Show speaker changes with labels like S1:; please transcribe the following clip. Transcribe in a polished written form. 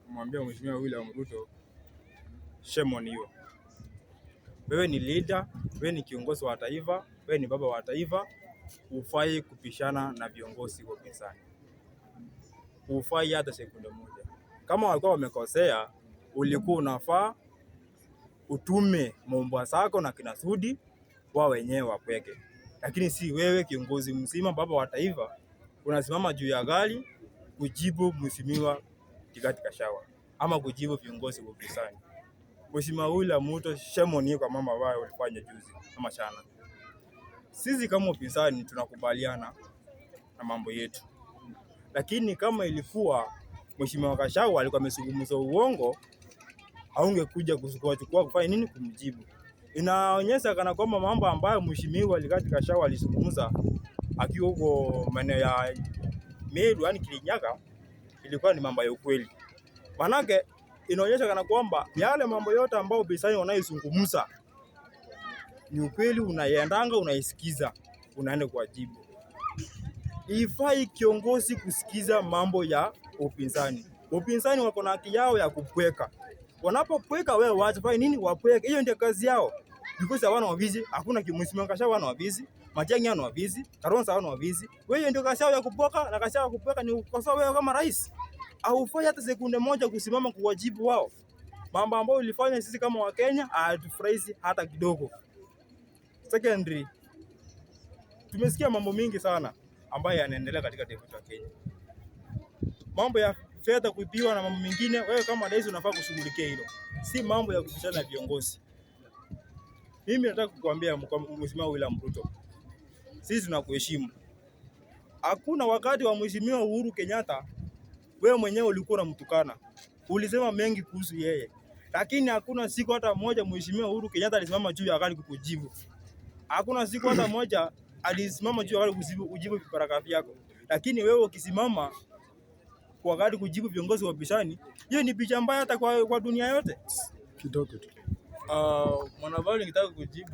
S1: kumwambia Mheshimiwa William Ruto, shame on you. Wewe ni leader, wewe ni kiongozi wa taifa, wewe ni baba wa taifa, hufai kupishana na viongozi wa upinzani. Hufai hata sekunde moja. Kama walikuwa wamekosea, ulikuwa unafaa utume Mombasa zako na kina Sudi wao wenyewe wapweke. Lakini si wewe kiongozi mzima, baba wa taifa, unasimama juu ya gari kujibu Mheshimiwa Rigathi Gachagua ama kujibu viongozi wa upinzani. Mheshimiwa William Ruto, shame on you kwa mambo ambayo ulifanya juzi ama jana. Sisi kama upinzani tunakubaliana na mambo yetu. Lakini kama ilikuwa Mheshimiwa Gachagua alikuwa amezungumza uongo, haungekuja kuchukua kufanya nini kumjibu. Inaonyesha kana kwamba mambo ambayo Mheshimiwa Rigathi Gachagua alizungumza akiwa huko maeneo ya Meru, yani Kirinyaga, ilikuwa ni mambo ya ukweli. Manake inaonyesha kana kwamba yale mambo yote ambayo upinzani wanayozungumza ni ukweli, unaiendanga, unaisikiza, unaenda kuwajibu. Ifai kiongozi kusikiza mambo ya upinzani. Upinzani wako na haki yao ya kupweka. Wanapopweka wewe waache fanya nini? Wapweke. Hiyo ndio kazi yao. Because hawana wavizi, hakuna Mheshimiwa Gachagua hawana wavizi, Matiang'i hawana wavizi, Kalonzo hawana wavizi. Wewe ndio kazi yao ya kupweka, na kazi yao kupweka ni kwa sababu wewe kama rais haufai hata sekunde moja kusimama kuwajibu wao. Mambo ambayo ulifanya sisi kama Wakenya hatufurahi hata kidogo. Secondary, tumesikia mambo mingi sana ambayo yanaendelea katika taifa la Kenya. Mambo ya fedha kuibiwa na mambo mengine, wewe kama rais unafaa kushughulikia hilo. Si mambo ya kupishana na viongozi. Mimi nataka kukuambia Mheshimiwa William Ruto, sisi tunakuheshimu. Hakuna wakati wa Mheshimiwa Uhuru Kenyatta wewe mwenyewe ulikuwa unamtukana. Ulisema mengi kuhusu yeye. Lakini hakuna siku hata moja Mheshimiwa Uhuru Kenyatta alisimama juu ya gari kukujibu. Hakuna siku hata moja alisimama juu ya gari kujibu vibaraka vyako. Lakini wewe ukisimama kwa gari kujibu viongozi wa upinzani, hiyo ni picha mbaya hata kwa dunia yote.
S2: Kidogo tu.
S1: Mwanabali nitaka kujibu